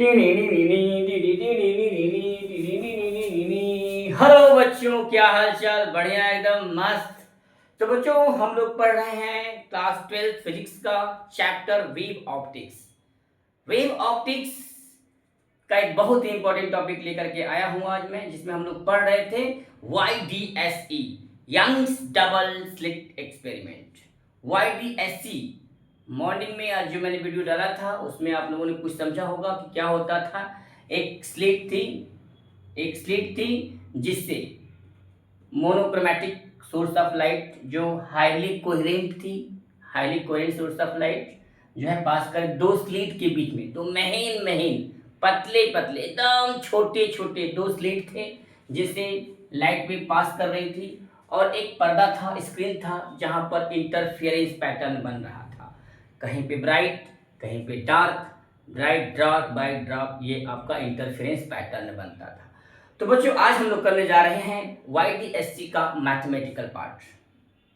Hello बच्चों, क्या हाल चाल? बढ़िया, एकदम मस्त। तो बच्चों, हम लोग पढ़ रहे हैं क्लास 12 फिजिक्स का chapter wave optics. Wave optics का एक बहुत ही इंपॉर्टेंट टॉपिक लेकर के आया हूं आज मैं, जिसमें हम लोग पढ़ रहे थे YDSE, Young's double slit experiment. YDSE morning में आज जो मैंने वीडियो डाला था उसमें आप लोगों ने कुछ समझा होगा कि क्या होता था। एक स्लिट थी जिससे मोनोक्रोमैटिक सोर्स ऑफ लाइट जो highly coherent source of light जो है पास कर दो स्लिट के बीच में, तो महीन पतले पतले एकदम छोटे छोटे दो स्लिट थे जिससे लाइट भी पास कर रही थी, और एक पर्दा था, स्क्रीन था, जहां पर इंटरफेरेंस पैटर्न बन रहा था। कहीं पे ब्राइट, कहीं पे dark, bright dark bright dark, ये आपका इंटरफेरेंस पैटर्न बनता था। तो बच्चों, आज हम लोग करने जा रहे हैं YDSE का मैथमेटिकल पार्ट।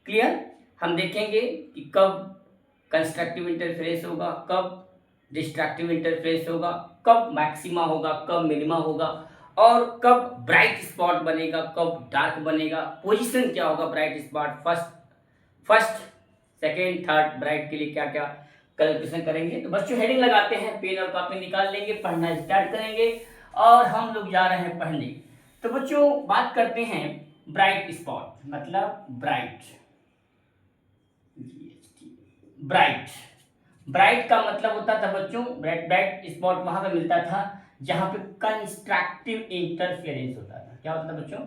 क्लियर? हम देखेंगे कि कब कंस्ट्रक्टिव इंटरफेरेंस होगा, कब डिस्ट्रक्टिव इंटरफेरेंस होगा, कब मैक्सिमा होगा, कब मिनिमा होगा, और कब ब्राइट स्पॉट बनेगा, कब डार्क बनेगा, पोजीशन क्या होगा bright spot, first second third bright के लिए क्या क्या कैलकुलेशन करेंगे। तो बच्चों, हेडिंग लगाते हैं, पेन और कॉपी निकाल लेंगे, पढ़ना स्टार्ट करेंगे और हम लोग जा रहे हैं पढ़ने। तो बच्चों, बात करते हैं ब्राइट स्पॉट, मतलब ब्राइट का मतलब होता था बच्चों, ब्राइट स्पॉट वहां पे मिलता था जहां पे कंस्ट्रक्टिव इंटरफेरेंस होता था। क्या होता था बच्चों?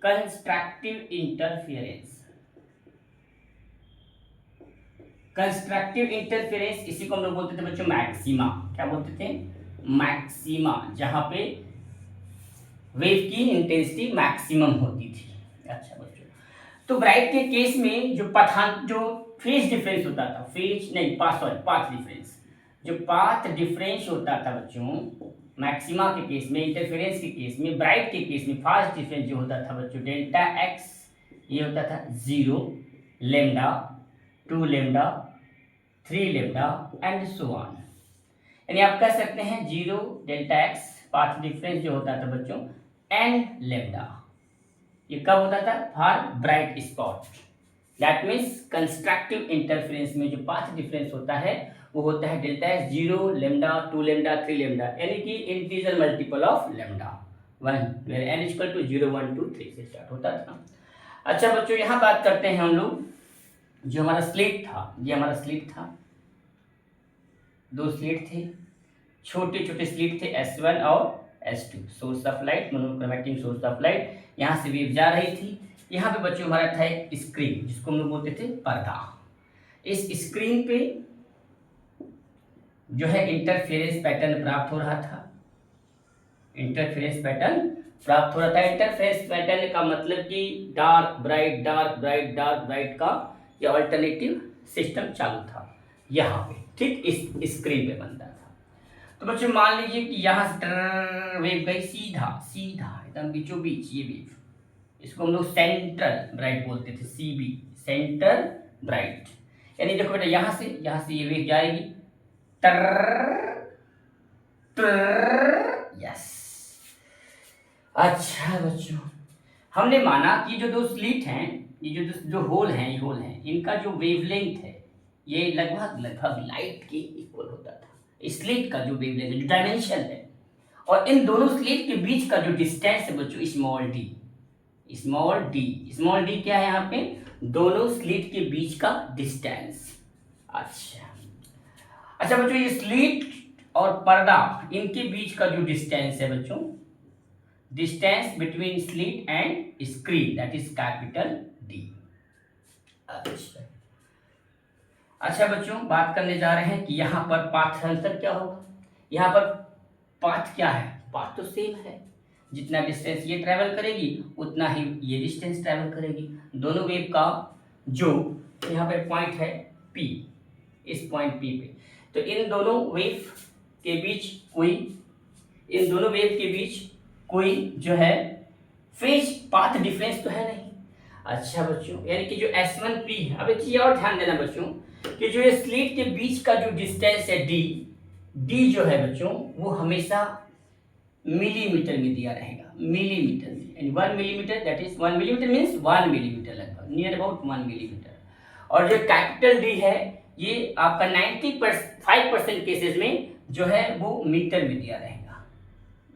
कंस्ट्रक्टिव इंटरफेरेंस, इसी को हम लोग बोलते थे बच्चों मैक्सिमा। क्या बोलते थे? मैक्सिमा, जहां पे वेव की इंटेंसिटी मैक्सिमम होती थी। अच्छा बच्चों, तो ब्राइट के केस में जो फेज डिफरेंस होता था, पाथ डिफरेंस होता था बच्चों, मैक्सिमा के केस में, इंटरफेरेंस के केस में, ब्राइट के केस में फास्ट डिफरेंस जो होता था बच्चों, डेल्टा एक्स, ये होता था 0, lambda, 2 lambda, 3 lambda and so on. यानी आप कह सकते हैं 0 डेल्टा एक्स पाथ डिफरेंस जो होता था बच्चों, एंड लेमडा, ये कब होता था? For bright spot. That means constructive interference में जो पाथ डिफरेंस होता है वो होता है delta x, 0 lambda, 2 lambda, 3 lambda, यानी कि integer multiple of lambda 1, where n equal to 0 1 2 3 से स्टार्ट होता था। अच्छा बच्चों, यहाँ बात करते हैं हम लोग, जो हमारा स्लिट था, ये हमारा स्लिट था, दो स्लिट थे, छोटे छोटे स्लिट थे, S1 और S2, source of light, monochromatic source of light, यहाँ से वेव जा रही थी। यहाँ पे बच्चों हमारा था एक स्क्रीन, जिसको हम लोग बोलते थे पर्दा। इस स्क्रीन पे जो है इंटरफेरेंस पैटर्न प्राप्त हो रहा था। इंटरफेरेंस पैटर्न का मतलब कि डार्क ब्राइट का यह अल्टरनेटिव सिस्टम चालू था यहाँ पे, ठीक इस स्क्रीन पे बनता था। तो बच्चों, मान लीजिए कि यहाँ से वेव गई सीधा एकदम बीचों बीच, ये वेव, इसको हम लोग सेंटर ब्राइट बोलते थे, CB, सेंटर ब्राइट। यानी देखो बेटा, यहाँ से ये वेव जाएगी, यस। अच्छा बच्चों, हमने माना कि जो दो स्लिट हैं, ये जो होल हैं, इनका जो वेवलेंथ है ये लगभग लाइट के इक्वल होता था। स्लिट का जो वेवलेंथ है, जो डायमेंशन है, और इन दोनों स्लिट के बीच का जो डिस्टेंस है बच्चों, स्मॉल डी क्या है यहाँ पे? दोनों स्लिट के बीच का डिस्टेंस। अच्छा बच्चों, ये स्लिट और पर्दा, इनके बीच का जो डिस्टेंस है बच्चों, distance between slit and screen, that is capital D। अच्छा बच्चों, बात करने जा रहे हैं कि यहाँ पर पाथ अंतर क्या होगा। यहाँ पर पाथ क्या है? पाथ तो सेम है, जितना डिस्टेंस ये ट्रैवल करेगी उतना ही ये डिस्टेंस ट्रैवल करेगी। दोनों वेव का जो यहाँ पे पॉइंट है P, इस पॉइंट P पे, तो इन दोनों वेव के बीच कोई जो है फेज पाथ डिफरेंस तो है नहीं। अच्छा बच्चों, यानी कि जो S1P है, अब एक चीज और ध्यान देना बच्चों, कि जो ये स्लिट के बीच का जो डिस्टेंस है D, डी जो है बच्चों वो हमेशा मिलीमीटर में दिया रहेगा, मिलीमीटर में, यानी 1 millimetre, that is 1 millimetre means 1 millimetre लगभग, नियर अबाउट 1 मिलीमीटर। और जो कैपिटल डी है ये आपका 95% केसेस में जो है वो मीटर में दिया रहेगा,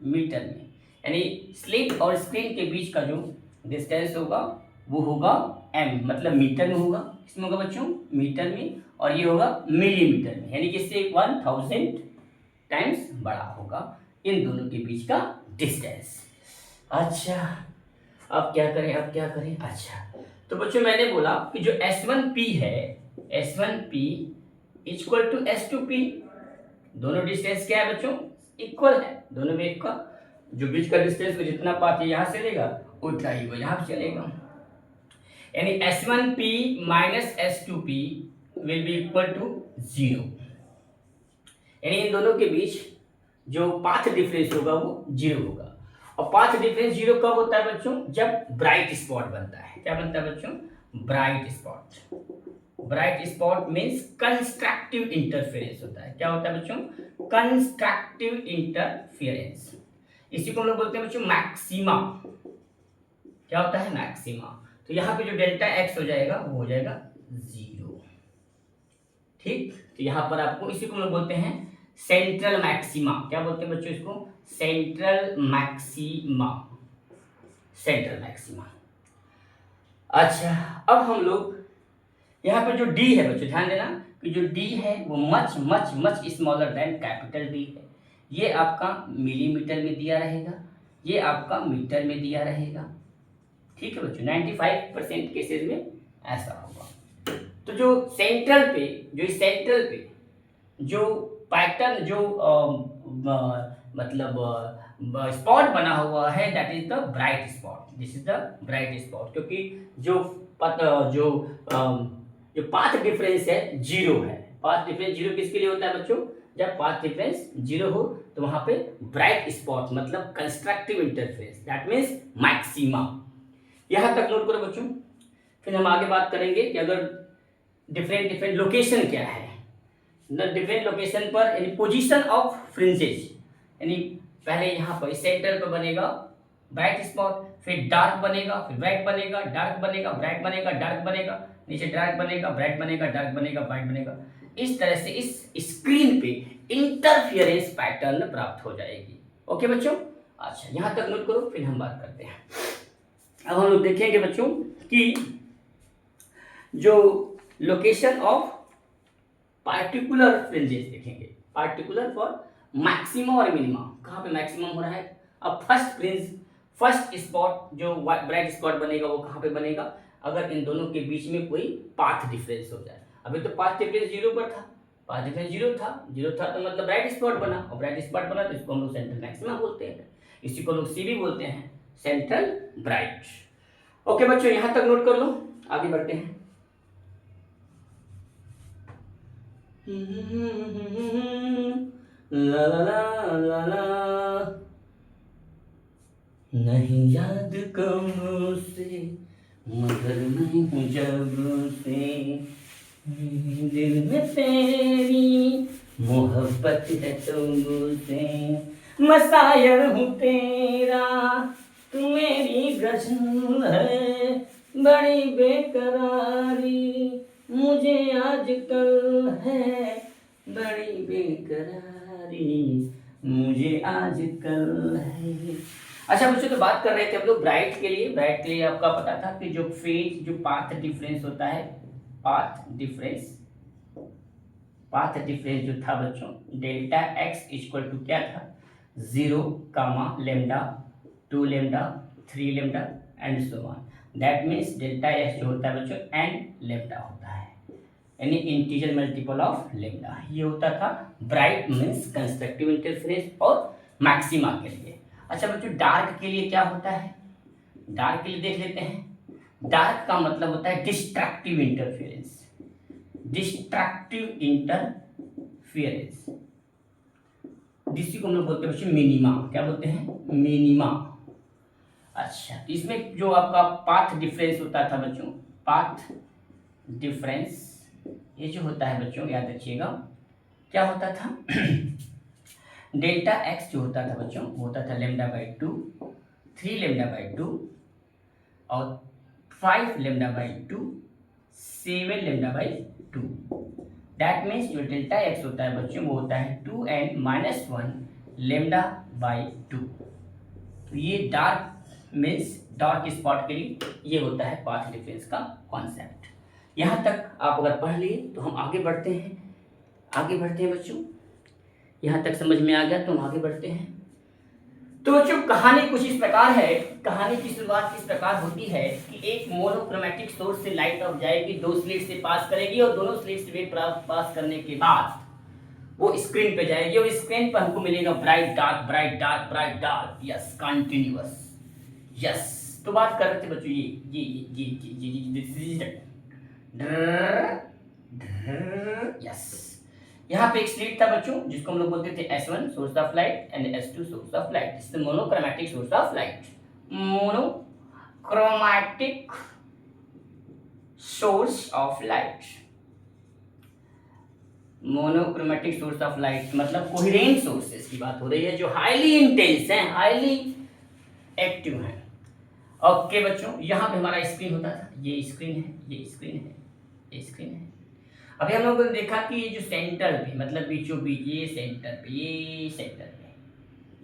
मीटर में, यानी स्लिट और स्क्रीन के बीच का जो डिस्टेंस होगा वो होगा एम, मतलब मीटर में होगा, इसमें होगा बच्चों मीटर में, और ये होगा मिलीमीटर में, यानी कि इससे 1000 टाइम्स बड़ा होगा इन दोनों के बीच का डिस्टेंस। अच्छा अब क्या करें, अब क्या करें, अच्छा तो बच्चों मैंने बोला कि जो S1P है, S1P इक्वल टू S2P, दोनों डिस्टेंस क्या है बच्चों, इक्वल है, दोनों में इक्वल, जो बीच का डिस्टेंस को जितना पाथ यहाँ से लेगा उतना ही वो यहाँ पे चलेगा, यानी S1P minus S2P will be equal to 0, यानी इन दोनों के बीच जो पाथ डिफरेंस होगा वो 0 होगा। और पाथ डिफरेंस 0 कब होता है बच्चों, जब ब्राइट स्पॉट बनता है। क्या बनता है बच्चों, bright spot. Bright spot means constructive interference होता है। क्या होता है बच्चों, कंस्ट्रक्टिव इंटरफेरेंस, इसी को हम लोग बोलते हैं बच्चों मैक्सिमा। क्या होता है, मैक्सिमा। तो यहाँ पे जो डेल्टा एक्स हो जाएगा वो हो जाएगा 0, ठीक। तो यहाँ पर आपको इसी को हम लोग बोलते हैं सेंट्रल मैक्सिमा। क्या बोलते हैं बच्चों इसको, सेंट्रल मैक्सिमा, सेंट्रल मैक्सिमा। अच्छा अब हम लोग यहाँ पे जो डी है बच्चों ध्यान देना कि जो डी है वो much much much smaller than capital D है। ये आपका मिलीमीटर में दिया रहेगा, ये आपका मीटर में दिया रहेगा, ठीक है बच्चों। 95% केसेस में ऐसा होगा। तो जो सेंट्रल पे, जो सेंट्रल पे जो पैटर्न, जो मतलब स्पॉट बना हुआ है, that is the bright spot, this is the bright spot, क्योंकि जो जो पाथ डिफरेंस है 0 है। पाथ डिफरेंस 0 किसके लिए होता है बच्चों, जब पाथ डिफरेंस 0 हो तो वहां पे ब्राइट स्पॉट मतलब constructive interference, that means maxima. यहां तक नोट करो बच्चों। फिर हम आगे बात करेंगे कि अगर डिफरेंट लोकेशन क्या है, डिफरेंट लोकेशन पर, यानी पोजीशन ऑफ फ्रिंजेस, यानी पहले यहाँ पर सेंटर पर बनेगा ब्राइट स्पॉट, फिर डार्क बनेगा, फिर ब्राइट बनेगा, डार्क बनेगा, ब्राइट बनेगा, डार्क बनेगा, नीचे डार्क बनेगा, ब्राइट बनेगा, डार्क बनेगा, ब्राइट बनेगा। इस तरह से इस स्क्रीन पे इंटरफियरेंस पैटर्न प्राप्त हो जाएगी। ओके बच्चों, अच्छा यहाँ तक नोट करो, फिर हम बात करते हैं। अब हम लोग देखेंगे बच्चों कि जो लोकेशन ऑफ पार्टिकुलर फ्रिंजेस देखेंगे, पार्टिकुलर फॉर मैक्सिमम और मिनिमम, कहाँ पे मैक्सिमम हो रहा है। अब फर्स्ट फ्रिंज, फर्स्ट स्पॉट जो ब्राइट स्पॉट बनेगा वो कहाँ पे बनेगा, अगर इन दोनों के बीच में कोई पाथ डिफरेंस हो जाए। अभी तो पाथ डिफरेंस 0 पर था, पाथ डिफरेंस 0 था तो मतलब ब्राइट स्पॉट बना, और ब्राइट स्पॉट बना तो इसको हम लोग सेंट्रल मैक्सिमा बोलते हैं, इसी को लोग सी भी बोलते हैं, सेंट्रल ब्राइट। ओके बच्चों यहाँ तक नोट कर लो, आगे बढ़ते हैं। ला ला ला ला ला, नहीं याद कौनों से मगर मैं हूँ जब से, दिल में तेरी मोहब्बत है तुमसे, मैं शायर हूँ तेरा, तू मेरी गजल है, बड़ी बेकरारी मुझे आजकल है, बड़ी बेकरारी मुझे आजकल है। अच्छा बच्चों तो बात कर रहे थे हम लोग ब्राइट के लिए। ब्राइट के लिए आपका पता था कि जो फेज, जो पाथ डिफरेंस होता है, पाथ डिफरेंस जो था बच्चों, डेल्टा एक्स इक्वल टू क्या था, 0, lambda, 2 lambda, 3 lambda and so on. That means delta x जो होता है बच्चों एन लेमडा होता है, यानी इंटीजर मल्टीपल ऑफ लेमडा। ये होता था ब्राइट मीन्स कंस्ट्रक्टिव इंटरफेरेंस और मैक्सिमा के लिए। अच्छा बच्चों डार्क के लिए क्या होता है, डार्क के लिए देख लेते हैं। डार्क का मतलब होता है डिस्ट्रक्टिव इंटरफेरेंस, डिस्ट्रक्टिव इंटरफेरेंस, जिसको हम लोग बोलते हैं बच्चों मिनिमा। क्या बोलते हैं, मिनिमा। अच्छा इसमें जो आपका पाथ डिफरेंस होता था बच्चों, पाथ डिफरेंस ये जो होता है बच्चों याद रखिएगा क्या होता था डेल्टा एक्स जो होता था बच्चों वो होता था λ/2, 3 λ/2 और 5 λ/2, 7 λ/2। दैट मीन्स जो डेल्टा एक्स होता है बच्चों वो होता है 2n-1 λ/2। तो ये डार्क मीन्स डार्क स्पॉट के लिए ये होता है पाथ डिफरेंस का कॉन्सेप्ट। यहाँ तक आप अगर पढ़ लिए तो हम आगे बढ़ते हैं बच्चों। यहाँ तक समझ में आ गया तो हम आगे बढ़ते हैं। तो बच्चों कहानी कुछ इस प्रकार है। कहानी की शुरुआत इस प्रकार होती है कि एक मोनोक्रोमैटिक सोर्स से लाइट ऑफ जाएगी, 2 स्लिट से पास करेगी और दोनों स्लिट से वे पास करने के बाद वो स्क्रीन पे जाएगी और स्क्रीन पर हमको मिलेगा bright dark, bright dark, bright dark, yes continuous, yes. तो बात कर रहे थे बच्चों ये यस। यहाँ पे एक स्लिट था बच्चों जिसको हम लोग बोलते थे S1 source of light and S2 source of light. This is monochromatic source of light, monochromatic source of light. Monochromatic source of light मतलब कोहेरेंट सोर्सेस की बात हो रही है जो हाईली इंटेंस हैं, हाईली एक्टिव हैं। ओके बच्चों, यहाँ पे हमारा स्क्रीन होता था, ये स्क्रीन है, ये स्क्रीन है, ये स्क्रीन है। अभी हम लोगों ने देखा कि ये जो सेंटर पे मतलब बीचों बीच ये सेंटर पे, ये सेंटर पे,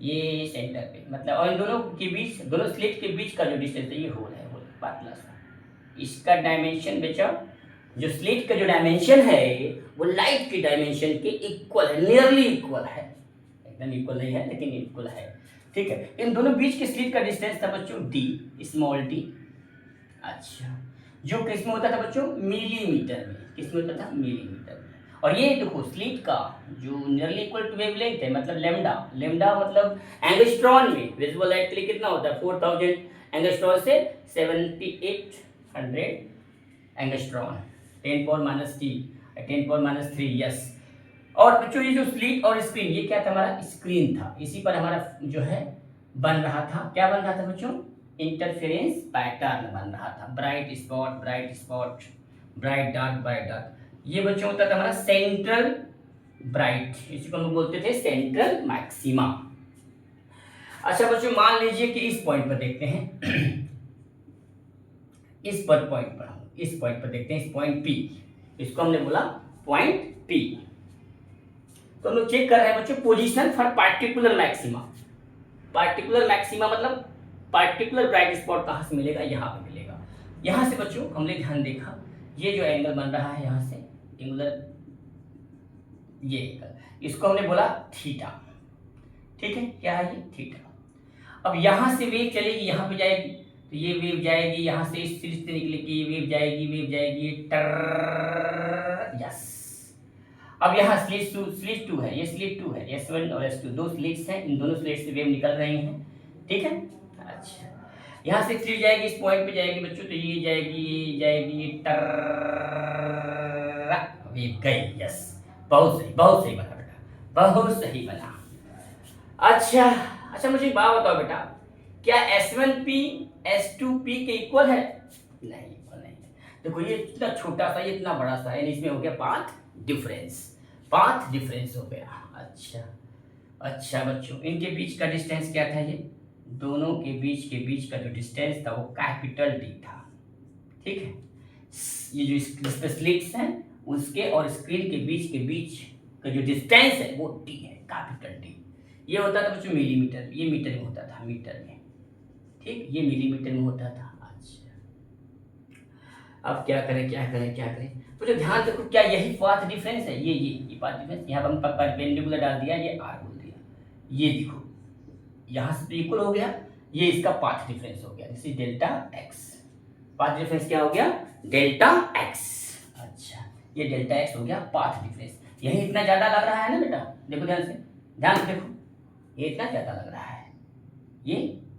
ये सेंटर पे मतलब और इन दोनों के बीच, दोनों स्लिट के बीच का जो डिस्टेंस है ये होल है, होल पतला सा। इसका डायमेंशन बेचा जो स्लिट का जो डायमेंशन है वो लाइट की डायमेंशन के इक्वल है, नियरली इक्वल है, एकदम इक्वल नहीं है लेकिन इक्वल है, ठीक है। इन दोनों बीच के स्लिट का डिस्टेंस था बच्चों d, स्मॉल d। अच्छा, जो किस में होता था बच्चों, मिलीमीटर में, किस में होता था, मिलीमीटर में। और ये देखो स्लिट का जो नियरली इक्वल टू वेवलेंथ है मतलब लेमडा, लेमडा मतलब एंगस्ट्रॉन में विजिबल लाइट के लिए कितना होता है 4000 एंगस्ट्रॉन से 7800 एंगस्ट्रॉन, 10⁻³ यस। और बच्चों ये जो स्लिट और स्क्रीन, ये क्या था, हमारा स्क्रीन था, इसी पर हमारा जो है बन रहा था, क्या बन रहा था बच्चों, इंटरफेरेंस पैटर्न बन रहा था, bright spot, bright spot, bright dark, bright dark. ये बच्चों होता था हमारा सेंट्रल ब्राइट, इसी को हम बोलते थे सेंट्रल मैक्सिमा। अच्छा बच्चों मान लीजिए कि इस पॉइंट पर देखते हैं इस पॉइंट पर देखते हैं, इस पॉइंट P, इसको हमने बोला पॉइंट P। तो हम लोग चेक कर रहे हैं बच्चों position for particular maxima. Particular maxima मतलब पार्टिकुलर ब्राइट स्पॉट कहाँ से मिलेगा, यहाँ पे मिलेगा। यहाँ से बच्चों हमने ध्यान देखा ये जो एंगल बन रहा है यहाँ से एंगुलर, ये एंगल, इसको हमने बोला थीटा, ठीक है, क्या है ये थीटा। अब यहाँ से वेव चलेगी, यहाँ पे जाएगी, तो ये वेव जाएगी यहाँ से, इस स्लिट से निकलेगी, ये वेव जाएगी टर, यस। अब यहाँ स्लिट 2 है, ये स्लिट 2 है, S1 और S2 दो स्लिट्स हैं, इन दोनों स्लिट से वेव निकल रही हैं, ठीक है। अच्छा, यहाँ से स्लिट जाएगी, इस पॉइंट पे जाएगी बच्चों, तो ये जाएगी टर, वेव गई, यस। बहुत सही बना बेटा, बहुत सही बना। अच्छा मुझे एक बात बताओ बेटा, क्या S1P S2P के इक्वल है? नहीं, इक्वल नहीं है। देखो ये इतना छोटा सा, ये इतना बड़ा सा है, इसमें हो गया पाथ डिफरेंस हो गया। अच्छा बच्चों इनके बीच का डिस्टेंस क्या था, ये दोनों के बीच का जो डिस्टेंस था वो कैपिटल D था, ठीक है। ये जो स्लिट्स हैं उसके और स्क्रीन के बीच का जो डिस्टेंस है वो D है, कैपिटल D। ये होता था बच्चों मिलीमीटर, ये मीटर में होता था, मीटर में, ठीक, ये मिलीमीटर में होता था। अच्छा, अब क्या करें तो जो ध्यान देखो, क्या यही पाथ डिफरेंस है, ये पाथ डिफरेंस, यहाँ पर हम परपेंडिकुलर डाल दिया, ये R बोल दिया, ये देखो यहाँ से इक्वल हो गया, ये इसका पाथ डिफरेंस हो गया, जैसे डेल्टा एक्स। पाथ डिफरेंस क्या हो गया, डेल्टा एक्स। अच्छा, ये डेल्टा एक्स हो गया पाथ डिफरेंस। यही इतना ज्यादा लग रहा है ना बेटा, देखो ध्यान से देखो, ये इतना ज्यादा लग रहा है, ये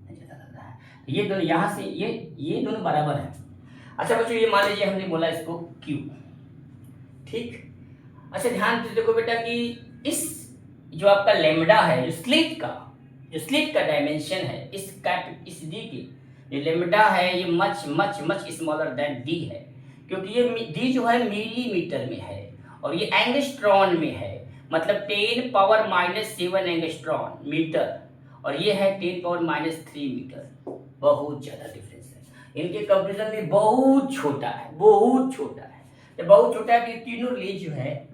ज्यादा लग रहा है, ये दोनों यहाँ से ये दोनों बराबर है। अच्छा बच्चों ये मान लीजिए हमने बोला इसको Q, ठीक। अच्छा ध्यान से देखो बेटा कि इस जो आपका लेमडा है, जो स्लिट का डायमेंशन है, इस डी की ये लेमडा है, ये मच स्मॉलर देन डी है, क्योंकि ये डी जो है मिलीमीटर में है और ये एंगस्ट्रॉन में है। मतलब 10⁻⁷ एंगस्ट्रॉन मीटर, और ये है 10⁻³ मीटर। बहुत ज़्यादा डिफरेंस है, इनके कंपेरिजन में बहुत छोटा है, बहुत छोटा है। तो बहुत छोटा है कि तीनों रिलेज जो है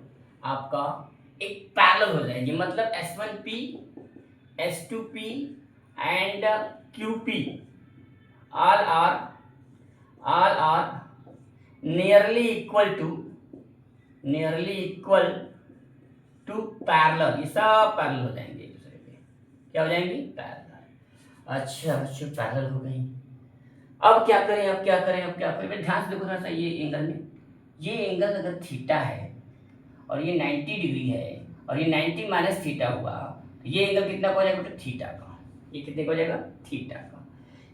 आपका एक पैरेलल हो जाएंगे, मतलब S1P, S2P and QP all are nearly equal to parallel. ये सब पैरेलल हो जाएंगे एक दूसरे के, क्या हो जाएंगे? पैरेलल। अच्छा बच्चों पैरेलल हो गई। अब क्या करें, अब क्या करें? ध्यान से देखो थोड़ा सा, ये एंगल में, ये एंगल अगर थीटा है और ये 90 डिग्री है और ये 90 माइनस थीटा हुआ, तो ये एंगल कितना हो जाएगा बेटा? थीटा का। ये कितने का हो जाएगा? थीटा का।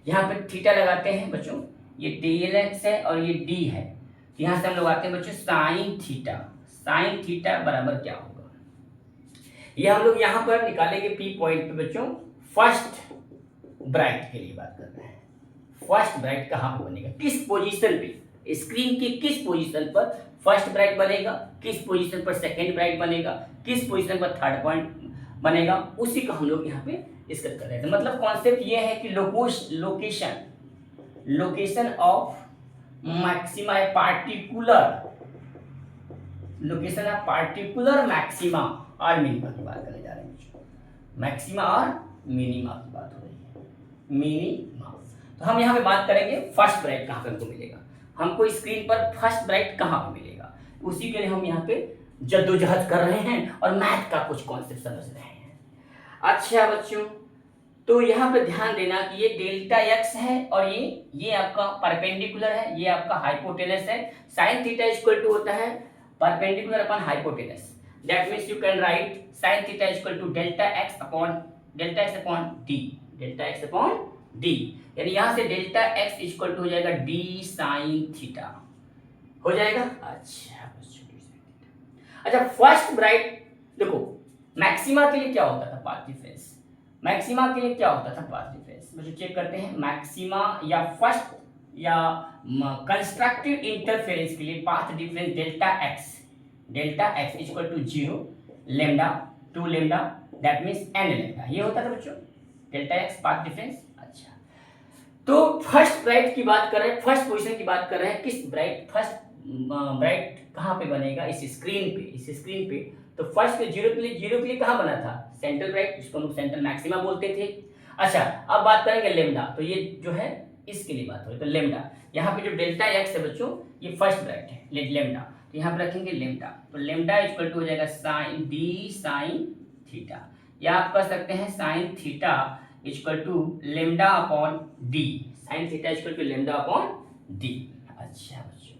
यहाँ पे थीटा लगाते हैं बच्चों, ये dlx है और ये d है, तो यहाँ से हम लगाते हैं बच्चों साइन थीटा। साइन थीटा बराबर क्या होगा? ये हम लोग यहाँ पर निकालेंगे P पॉइंट पे बच्चों। फर्स्ट ब्राइट के लिए बात कर रहे हैं। फर्स्ट ब्राइट कहाँ पर बनेगा, किस पोजीशन पे, स्क्रीन के किस पोजीशन पर फर्स्ट ब्राइट बनेगा, किस पोजीशन पर सेकेंड ब्राइट बनेगा, किस पोजीशन पर थर्ड पॉइंट बनेगा, उसी का हम लोग यहाँ पे डिस्कस कर रहे थे। मतलब कॉन्सेप्ट ये है कि location of maxima, particular maxima और मिनिमा की बात करने जा रहे हैं। मैक्सिमा और मिनिमा की बात हो रही है, मिनिमा। तो हम यहाँ पे बात करेंगे फर्स्ट ब्राइट कहाँ पे हमको मिलेगा, हमको स्क्रीन पर फर्स्ट ब्राइट कहाँ पे मिलेगा, उसी के लिए हम यहाँ पे जद्दोजहद कर रहे हैं और मैथ का कुछ कॉन्सेप्ट समझ रहे हैं। अच्छा बच्चों, तो यहाँ पे ध्यान देना कि ये डेल्टा एक्स है और ये आपका परपेंडिकुलर है, ये आपका हाइपोटेनस है। साइन थीटा इक्वल टू होता है perpendicular upon hypotenuse. That means you can write sine theta equal to delta x upon d. यानी यहाँ से डेल्टा एक्स इक्वल टू हो जाएगा डी साइन थीटा हो जाएगा। अच्छा फर्स्ट ब्राइट देखो, मैक्सिमा के लिए क्या होता था? Path difference. मैक्सिमा के लिए क्या होता था? Path difference. बच्चों चेक करते हैं, मैक्सिमा या फर्स्ट या कंस्ट्रक्टिव इंटरफेरेंस के लिए path difference delta x equal to 0 lambda 2 lambda, that means n lambda, ये होता था बच्चों डेल्टा एक्स पाथ डिफरेंस। अच्छा तो फर्स्ट ब्राइट की बात कर रहे हैं, फर्स्ट पोजीशन की बात कर रहे हैं, किस ब्राइट, फर्स्ट ब्राइट कहाँ पे बनेगा? इस स्क्रीन पे। तो फर्स्ट के जीरो के लिए कहाँ बना था? सेंट्रल ब्राइट, जिसको हम सेंट्रल मैक्सिमा बोलते थे। अच्छा अब बात करेंगे लेमडा, तो ये जो है इसके लिए बात हो रही है। तो लेमडा, यहाँ पे जो डेल्टा एक्स है बच्चों, ये फर्स्ट ब्राइट है लेमडा, तो यहाँ पे रखेंगे लेमडा। तो लेमडा इक्वल टू हो जाएगा साइन डी साइन थीटा, या आप कह सकते हैं sine theta equal to lambda upon d, sine theta equal to lambda upon d. अच्छा बच्चों,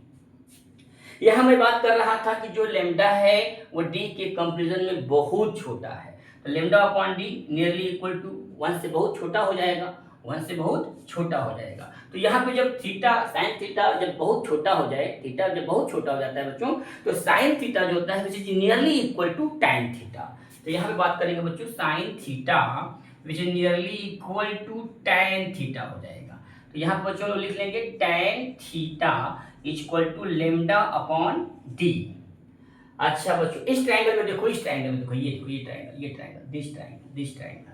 यहाँ मैं बात कर रहा था कि जो लेमडा है वो डी के कंपैरिजन में बहुत छोटा है। तो lambda upon d nearly equal to 1 से बहुत छोटा हो जाएगा, 1 से बहुत छोटा हो जाएगा। तो यहाँ पे जब थीटा साइन थीटा जब बहुत छोटा हो जाए, थीटा जब बहुत छोटा हो जाता है बच्चों, तो साइन थीटा जो होता है which is nearly equal to tan theta. तो यहाँ पे बात करेंगे बच्चों sine theta which is nearly equal to tan theta हो जाएगा। तो यहाँ पे बच्चों लिख लेंगे tan theta equal to lambda upon d. अच्छा बच्चों इस ट्रायंगल में देखो, इस ट्रायंगल में देखो, ये देखो ये ट्रायंगल, दिस ट्रायंगल।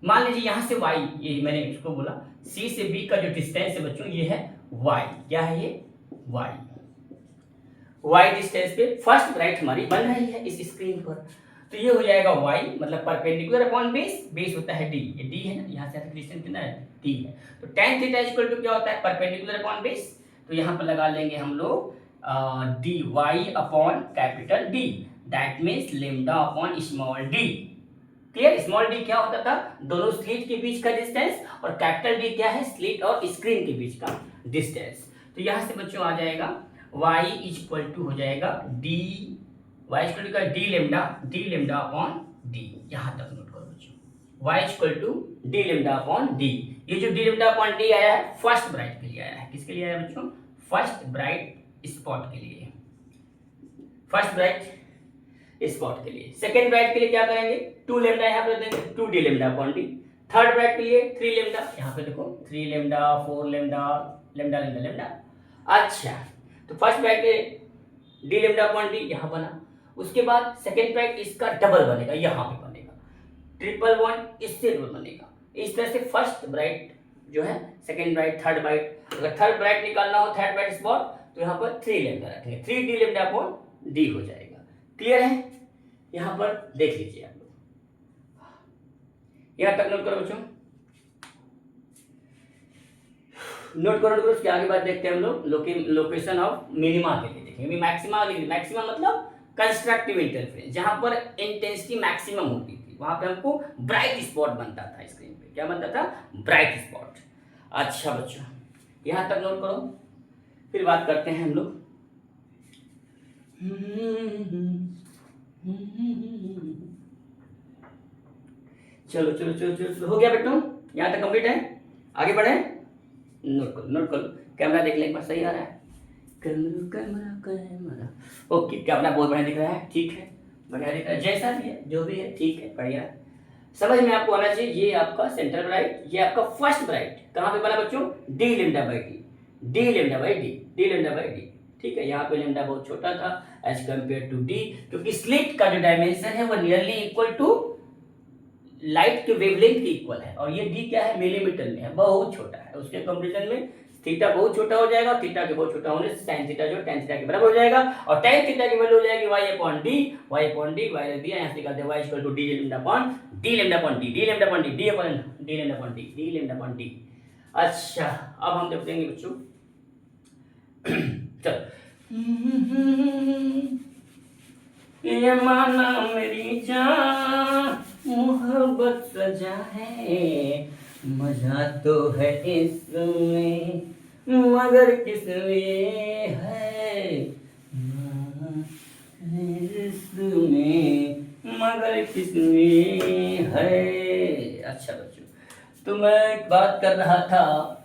मान लीजिए यहाँ से y, ये मैंने इसको बोला C से B का जो डिस्टेंस है बच्चों ये है y, क्या है ये? y डिस्टेंस पे फर्स्ट ब्राइट हमारी बन रही है इस स्क्रीन पर। तो ये हो जाएगा y मतलब परपेंडिकुलर अपॉन बेस होता है d, ये d है ना, यहाँ से डिस्टेंस कितना है? d है। तो tan थीटा इक्वल टू क्या होता है? Perpendicular upon base. तो यहाँ पर लगा लेंगे हम लोग dy upon capital D, that means lambda upon small d। Clear? Small d क्या होता था? दोनों स्लिट के बीच का डिस्टेंस, और कैपिटल D क्या है? स्लिट और स्क्रीन के बीच का डिस्टेंस। तो यहाँ से बच्चों आ जाएगा y इक्वल टू हो जाएगा d, y इक्वल टू का d लेमडा अपॉन d। यहाँ तक नोट करो बच्चों, y equal to d lambda upon d। ये जो d लेमडा अपॉन d आया है फर्स्ट ब्राइट के लिए आया है। किसके लिए आया है बच्चों? फर्स्ट ब्राइट स्पॉट के लिए, फर्स्ट ब्राइट स्पॉट के लिए। सेकेंड ब्राइट के लिए क्या करेंगे? 2 लेमडा यहाँ पे देंगे, 2d lambda upon d। Third bright के लिए 3 लेमडा, यहाँ पे देखो 3 लेमडा 4 लेमडा। अच्छा तो फर्स्ट ब्राइट के d लेमडा अपॉन d यहाँ बना, उसके बाद सेकेंड ब्राइट इसका डबल बनेगा, यहाँ पे बनेगा, ट्रिपल बॉन्ड इससे डबल बनेगा। इस तरह से फर्स्ट ब्राइट जो है, सेकेंड ब्राइट, थर्ड ब्राइट, अगर थर्ड ब्राइट निकालना हो, थर्ड ब्राइट स्पॉट, तो यहाँ पर 3 लैम्डा रखेंगे, 3 डी लैम्डा अपॉन डी हो जाएगा। क्लियर है? यहाँ पर देख लीजिए आप लोग, यहाँ तक नोट करो बच्चों, नोट करो। उसके आगे बात देखते हैं हम लोग, लोकेशन ऑफ मिनिमा के लिए देखेंगे। मैक्सिमा, मैक्सिमम मतलब कंस्ट्रक्टिव इंटरफेरेंस, जहां पर इंटेंसिटी मैक्सिमम होती थी वहां पे हमको ब्राइट स्पॉट बनता था स्क्रीन पे। क्या बनता था? Bright spot. अच्छा बच्चों, यहां तक नोट करो, फिर बात करते हैं हम लोग। चलो चलो चलो चलो, हो गया बेटो, यहाँ तक कंप्लीट है, आगे बढ़े। नोट करो, नोट करो, कैमरा देख ले एक बार, सही आ रहा है? कैमरा ओके, कैमरा बहुत बढ़िया दिख रहा है, ठीक है, बढ़िया दिख रहा है, जैसा भी है, जो भी है, ठीक है, बढ़िया। समझ में आपको आना चाहिए, ये आपका सेंट्रल ब्राइट, ये आपका फर्स्ट ब्राइट कहाँ पे बना बच्चों? D lambda by D, D lambda by D, D lambda by D, ठीक है। यहाँ पे लैम्डा बहुत छोटा था एज कम्पेयर टू डी, क्योंकि स्लिट का जो डायमेंशन है वो नियरली इक्वल टू लाइट के वेवलेंथ के इक्वल है, और ये डी क्या है? मिलीमीटर में है, बहुत छोटा है। उसके कंपैरिजन में थीटा बहुत छोटा हो जाएगा, थीटा के बहुत छोटा होने से साइन थीटा जो tan थीटा के बराबर हो जाएगा, और tan थीटा की वैल्यू हो जाएगी y upon d, y upon d, y दिया यहाँ से निकालते हैं y equal to d lambda upon d lambda upon d, d lambda upon d, d upon d lambda upon d, d lambda upon d। अच्छा, अब हम देखते हैं बच्चों, चलो, ये माना मेरी जान मोहब्बत सजा है, मजा तो है इसमें मगर किस लिए है, इसमें मगर किस लिए है। अच्छा बच्चों, तो मैं बात कर रहा था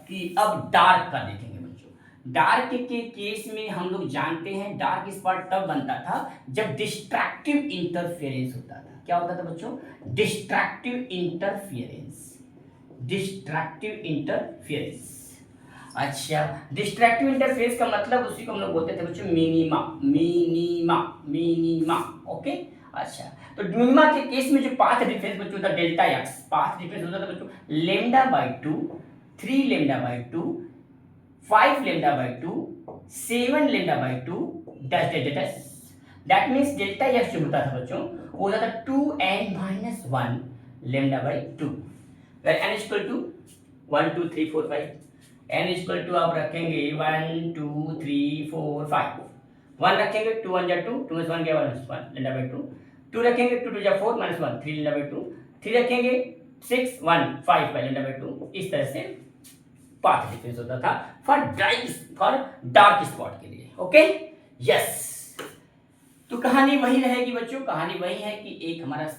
कि अब डार्क का देखेंगे बच्चों। डार्क के केस में हम लोग जानते हैं डार्क स्पॉट तब बनता था जब डिस्ट्रैक्टिव इंटरफेरेंस होता था। क्या होता था बच्चों? Destructive interference, destructive interference. अच्छा, डिस्ट्रैक्टिव इंटरफेरेंस का मतलब उसी को हम लोग बोलते थे बच्चों मिनिमा, मिनिमा, मिनिमा। ओके, अच्छा, तो मिनिमा के केस में जो पाथ डिफरेंस बच्चों था डेल्टा एक्स, पाथ डिफरेंस होता था बच्चों lambda by 2, 3 lambda by 2, 5 lambda by 2, 7 lambda by 2 dash dash dash. That means delta x जो होता था बच्चों वो होता था 2n-1 lambda by 2, where n equal to 1 2 3 4 5, n equal to आप रखेंगे 1 2 3 4 5, 1 रखेंगे 2 1 जा 2, 2 1 गया 1 लैम्डा बाई 2, 2 रखेंगे 2 2 जा 4 -1 3 लैम्डा बाई 2, 3 रखेंगे 6 1 5 लैम्डा बाई 2। इस तरह से पाथ डिफरेंस होता था फॉर डार्क स्पॉट के लिए। Okay, yes. तो कहानी वही रहेगी बच्चों, कहानी वही है कि एक हमारा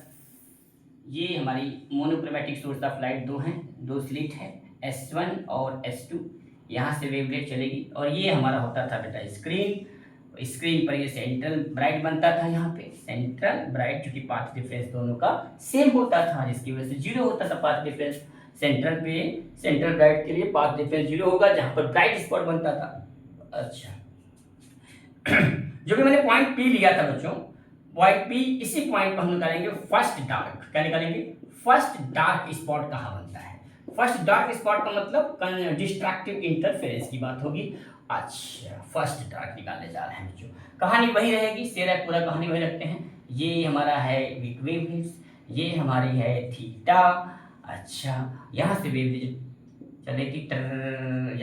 ये हमारी मोनोक्रोमैटिक सोर्स ऑफ लाइट दो हैं, दो स्लिट है S1 और S2, यहाँ से वेवलेट चलेगी, और ये हमारा होता था बेटा स्क्रीन। स्क्रीन पर ये सेंट्रल ब्राइट बनता था, यहाँ पे सेंट्रल ब्राइट, क्योंकि पाथ डिफरेंस दोनों का सेम होता था जिसकी वजह से 0 होता था पाथ डिफरेंस। सेंट्रल पे सेंट्रल ब्राइट के लिए पाथ डिफरेंस 0 होगा जहाँ पर ब्राइट स्पॉट बनता था। अच्छा, जो कि मैंने पॉइंट P लिया था बच्चों, पॉइंट P, इसी पॉइंट पर हम निकालेंगे फर्स्ट डार्क। क्या निकालेंगे? फर्स्ट डार्क स्पॉट कहाँ बनता है। फर्स्ट डार्क स्पॉट का मतलब डिस्ट्रैक्टिव इंटरफेरेंस की बात होगी। अच्छा, फर्स्ट डार्क निकालने जा रहे हैं बच्चों, कहानी वही रहेगी, सेरा पूरा कहानी वही रखते हैं। ये हमारा है वेवलेट्स, ये हमारी है थीटा। अच्छा, यहाँ से वेवलेट चलेगी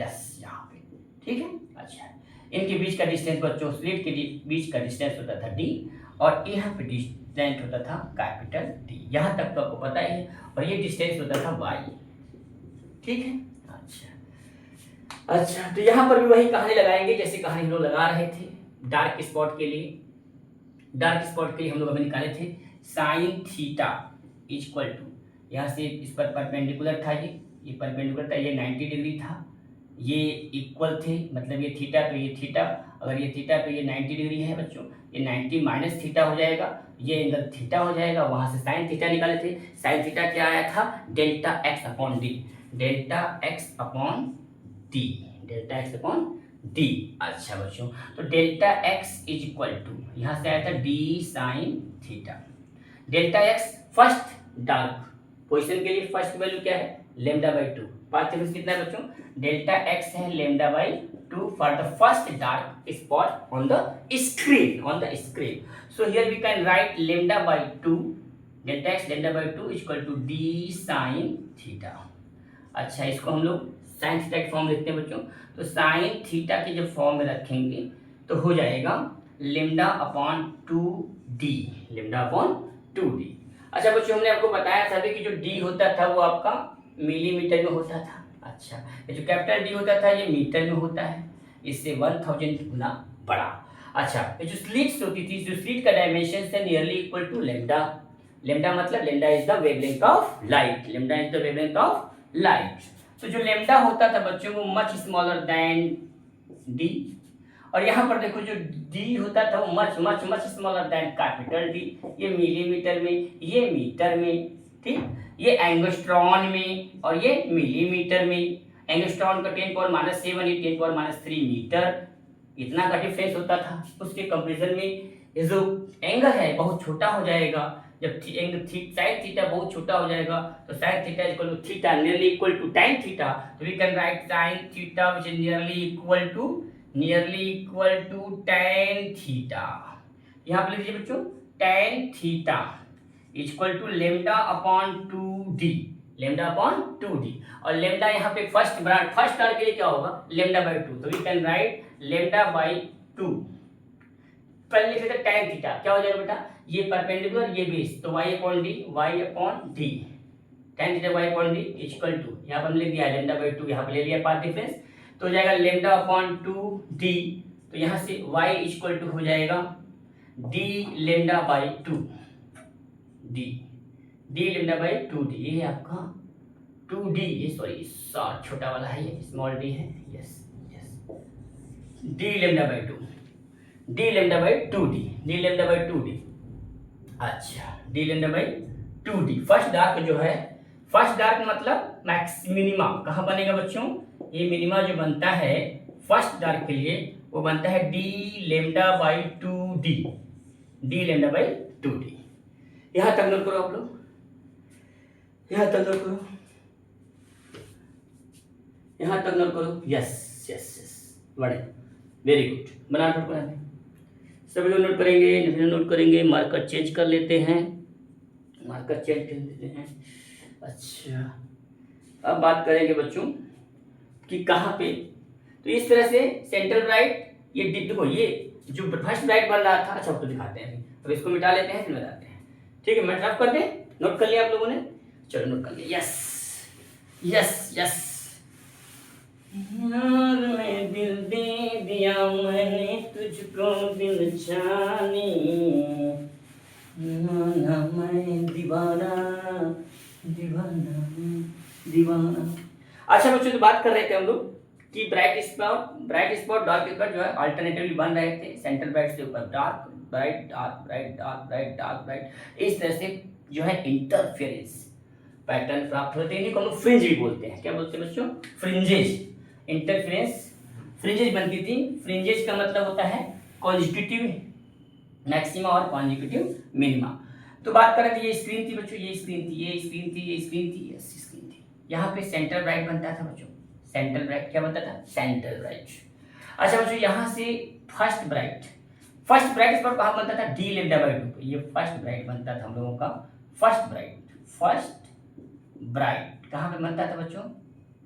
यस यहाँ पे, ठीक है। अच्छा, इनके बीच का डिस्टेंस बच्चों, स्लिट के बीच का डिस्टेंस होता था d, और यहाँ पे डिस्टेंस होता था कैपिटल D। यहाँ तक तो आपको पता ही है, और ये डिस्टेंस होता था y, ठीक है। अच्छा, तो यहाँ पर भी वही कहानी लगाएंगे जैसे कहानी हम लोग लगा रहे थे डार्क स्पॉट के लिए। डार्क स्पॉट के लिए हम लोग अभी निकाले थे साइन थीटा इक्वल टू, यहाँ से इस पर परपेंडिकुलर था, ये परपेंडिकुलर था, ये 90 डिग्री था, ये इक्वल थे, मतलब ये थीटा तो ये थीटा, अगर ये थीटा तो ये 90 डिग्री है बच्चों, ये 90 माइनस थीटा हो जाएगा, ये एंगल थीटा हो जाएगा। वहाँ से साइन थीटा निकाले थे, साइन थीटा क्या आया था? Delta x upon d, delta x upon d, delta x upon d. अच्छा बच्चों, तो delta x is equal to, यहाँ से आया था d sine theta. Delta x first dark position के लिए फर्स्ट वैल्यू क्या है, lambda by two. Path difference कितना है बच्चों, डेल्टा एक्स है lambda by two for the first dark spot on the screen. So here we can write lambda by two, delta x lambda by two is equal to d sine theta. अच्छा, इसको हम लोग sine theta के form लिखते हैं बच्चों। तो sine theta के जब फॉर्म में रखेंगे तो हो जाएगा lambda upon two D, lambda upon two D. अच्छा बच्चों, हमने आपको बताया था कि जो डी होता था वो आपका मिलीमीटर में होता था। अच्छा, ये जो कैपिटल डी होता था ये मीटर में होता है, इससे 1000 गुना बड़ा। अच्छा, ये जो स्लिट्स होती थी, जो स्लिट का डायमेंशन है nearly equal to lambda. Lambda मतलब lambda is the wavelength of light, lambda is the wavelength of light. तो जो लेमडा होता था बच्चों वो मच स्मॉलर देन डी, और यहाँ पर देखो जो डी होता था वो much much much smaller than capital D. ये मिलीमीटर में, ये मीटर में, ठीक, ये एंगस्ट्रॉन में और ये मिलीमीटर में। एंगस्ट्रॉन का 10⁻⁷, ये 10⁻³ मीटर, इतना का डिफरेंस होता था। उसके कंपेरिजन में ये जो एंगल है बहुत छोटा हो जाएगा। जब एंगल साइन थीटा बहुत छोटा हो जाएगा तो sine theta equal to theta nearly equal to tan theta. तो we can write sine theta which is nearly equal to tan theta. यहाँ पर लिख लीजिए बच्चों, tan theta equal to lambda upon 2d, lambda upon 2d। और lambda यहाँ पे first term के लिए क्या होगा, लेमडा बाई टू। तो we can write lambda by two. पहले लिख लेते tan थीटा, क्या हो जाएगा बेटा, ये परपेंडिकुलर ये बेस, तो y upon d, tan theta y upon d equal to, यहाँ पर हमने लिख दिया लेमडा बाई टू, यहाँ पर ले लिया पाथ डिफरेंस, तो हो जाएगा लेमडा अपॉन 2d। तो यहाँ से y इक्वल टू हो जाएगा d lambda by to, D lambda by 2d। ये है आपका 2d, ये सॉरी छोटा वाला है, ये स्मॉल डी है, yes D lambda by to, D lambda by 2d। अच्छा, D lambda by 2d। First dark जो है, फर्स्ट डार्क मतलब मैक्स मिनिमा कहाँ बनेगा बच्चों, ये मिनिमा जो बनता है फर्स्ट डार्क के लिए वो बनता है D lambda by 2d, D lambda by 2d। यहाँ तक नोट करो आप लोग, यहाँ तक नोट करो, यस बड़े, वेरी गुड, बना नोट करेंगे, सभी लोग नोट करेंगे। मार्कर चेंज कर लेते हैं, अच्छा, अब बात करेंगे बच्चों कि कहाँ पे, तो इस तरह से सेंट्रल ब्राइट, ये देखो ये जो फर्स्ट ब्राइट बन रहा था। अच्छा, तो दिखाते हैं, अब इसको मिटा लेते हैं फिर बताते हैं, ठीक है। मैं ड्राफ्ट कर दें, नोट कर लिया आप लोगों ने, चलो नोट कर लिया, यस। यार मैं दिल दे दिया मैंने तुझको दिल जाने, ना मैं दीवाना। अच्छा बच्चों, तो बात कर रहे थे हम लोग कि ब्राइट स्पॉट डार्क स्पॉट जो है अल्टरनेटिवली बन रहे थे, सेंट्रल ब्राइट से ऊपर डार्क ब्राइट, इस तरह से जो है इंटरफेरेंस पैटर्न प्राप्त होते हैं। इन्हीं को हम लोग फ्रिंज भी बोलते हैं। क्या बोलते हैं बच्चों, फ्रिंजेज, इंटरफेरेंस फ्रिंजेज बनती थी। फ्रिंजेज का मतलब होता है कॉन्जिक्यूटिव मैक्सिमा और कॉन्जिक्यूटिव मिनिमा। तो बात करें तो ये स्क्रीन थी बच्चों, ये स्क्रीन थी। यहाँ पे सेंट्रल ब्राइट बनता था बच्चों, सेंट्रल ब्राइट क्या बनता था, सेंट्रल ब्राइट। अच्छा बच्चों, यहाँ से फर्स्ट ब्राइट स्पॉट कहाँ बनता था, डी लेमडा बाई टू। ये फर्स्ट ब्राइट बनता था हम लोगों का, फर्स्ट ब्राइट कहाँ पे बनता था बच्चों,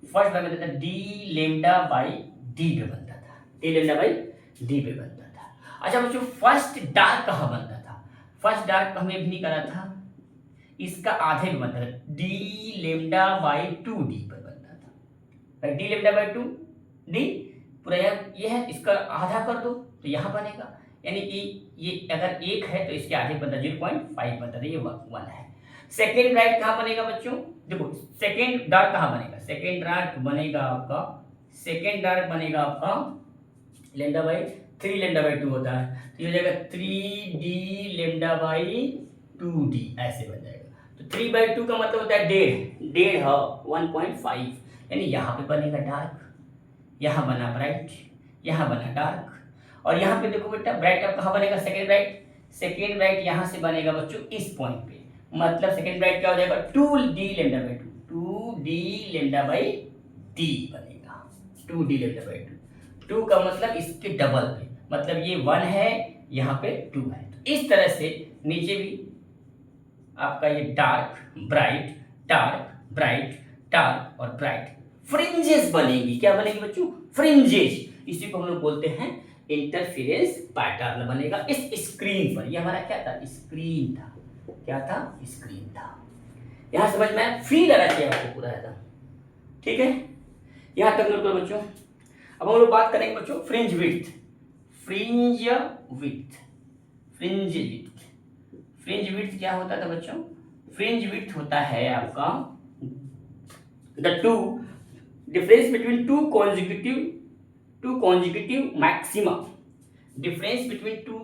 फर्स्ट ब्राइट बनता था डी लेमडा बाई डी पे बनता था, डी लेमडा बाई डी पे बनता था। अच्छा बच्चों, फर्स्ट डार्क कहाँ बनता था, फर्स्ट डार्क हमने भी नहीं करा था, इसका आधे पे बनता था, D lambda by to D पर बनता था। D lambda by to D पूरा ये है, इसका आधा कर दो तो यहाँ बनेगा, यानी कि ये अगर एक है तो इसके आधे बनता 0.5 बनता था, ये 1 है। सेकेंड ब्राइट कहाँ बनेगा बच्चों, देखो सेकेंड डार्क कहाँ बनेगा, सेकेंड डार्क बनेगा आपका लेमडा बाई 3 लेमडा बाई 2 होता है, तो ये हो जाएगा 3d लेमडा बाई 2d, ऐसे बन जाएगा। तो 3/2 का मतलब होता है डेढ़ है 1.5, यानी यहाँ पे बनेगा डार्क, यहाँ बना ब्राइट, यहाँ बना डार्क। और यहाँ पे देखो बेटा ब्राइट अब कहाँ बनेगा, सेकेंड ब्राइट, सेकेंड ब्राइट यहाँ से बनेगा बच्चों इस पॉइंट पे, मतलब सेकेंड ब्राइट क्या हो जाएगा 2d lambda by 2, 2d lambda by d बनेगा, 2d लैम्डा बाई 2, 2 का मतलब इसके डबल पे, मतलब ये 1 है यहाँ पे 2 है। तो इस तरह से नीचे भी आपका ये dark bright dark bright dark और ब्राइट फ्रिंजेस बनेगी। क्या बनेगी बच्चों, फ्रिंजेस। इसी को हम लोग बोलते हैं इंटरफेरेंस पैटर्न बनेगा इस स्क्रीन पर। ये हमारा क्या था, स्क्रीन था, क्या था, स्क्रीन था। यहां समझ में फील आ रहा है आपको पूरा एकदम, ठीक है, यहां तक नोट करो बच्चों। अब हम लोग बात करेंगे बच्चों fringe width, fringe width, fringe width. Fringe width क्या होता था बच्चों, फ्रिंज विड्थ होता है आपका the two difference between to consecutive maxima, difference between two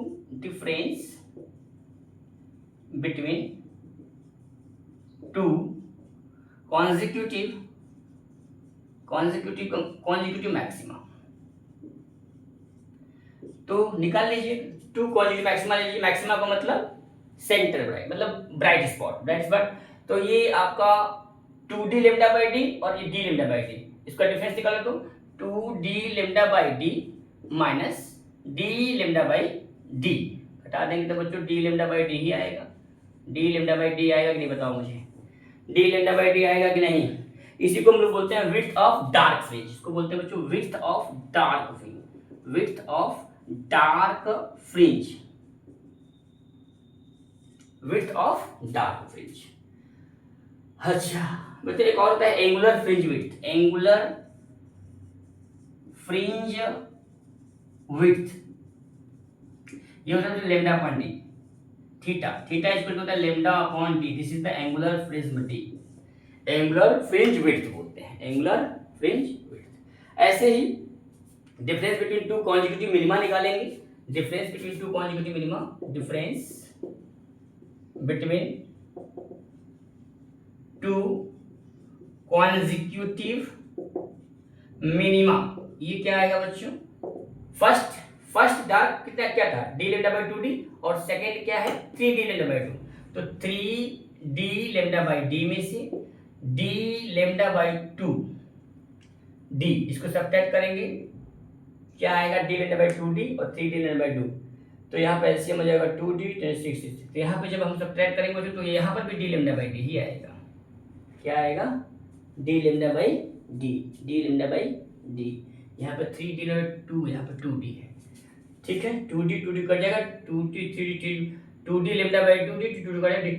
consecutive maxima। तो निकाल लीजिए, टू consecutive मैक्सिमा लीजिए, मैक्सिमा का मतलब सेंटर ब्राइट, मतलब ब्राइट स्पॉट। तो ये आपका 2d लेम्डा बाई डी और ये d लेम्डा बाई डी, इसका डिफरेंस निकालो तो 2d lambda by D minus d lambda by D, घटा देंगे तो बच्चों d लेम्डा बाई डी ही आएगा। d लेम्डा बाई डी आएगा कि नहीं बताओ मुझे, d लेम्डा बाई डी आएगा कि नहीं। इसी को हम लोग बोलते हैं विड्थ ऑफ डार्क फ्रिंज, इसको बोलते हैं बच्चों width of dark fringe, width of dark fringe, width of dark fringe. अच्छा बच्चों एक और होता है angular fringe width, angular fringe width, ये होता है lambda upon D, theta equal होता है lambda upon D, this is the angular fringe D, angular fringe width बोलते हैं, एंगुलर फ्रिंज विड्थ। ऐसे ही difference between two consecutive minima निकालेंगे, difference between two consecutive minima, difference between two consecutive minima, ये क्या आएगा बच्चों, फर्स्ट डार्क कितना क्या था d लेम्डा बाई 2d और सेकेंड क्या है 3d लेम्डा बाई 2, तो 3d लेम्डा बाई d में से d लेम्डा बाई 2d इसको सब्ट्रैक्ट करेंगे, क्या आएगा d लेम्डा बाई 2d और 3d लेम्डा बाई 2, तो यहाँ पे एलसीएम हो जाएगा 2d 6, तो यहाँ पे जब हम सब्ट्रैक्ट करेंगे तो यहाँ पर भी d लेम्डा बाई d ही आएगा, क्या आएगा d lambda by d, d lambda by d, यहाँ पे 3d लेम्डा 2, यहाँ पे 2d है, ठीक है, 2d कट जाएगा, 2d lambda by 2d 2d cut जाएगा,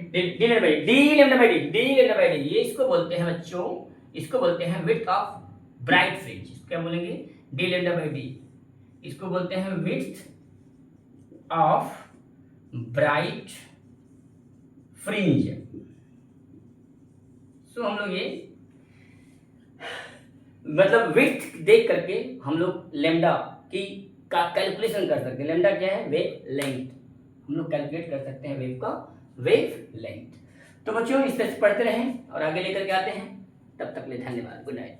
d लेम्डा बाई d, ये इसको बोलते हैं बच्चों, इसको बोलते हैं विड्थ ऑफ ब्राइट फ्रिंज, क्या बोलेंगे d लेम्डा बाई d, इसको बोलते हैं विड्थ ऑफ ब्राइट फ्रिंज। सो हम लोग ये मतलब विड्थ देख करके हम लोग लेम्डा की का कैलकुलेशन कर सकते हैं। लेम्डा क्या है, वेव लेंथ, हम लोग कैलकुलेट कर सकते हैं वेव का वेव लेंथ। तो बच्चों इस तरह से पढ़ते रहें और आगे लेकर के आते हैं, तब तक ले धन्यवाद, गुड नाइट।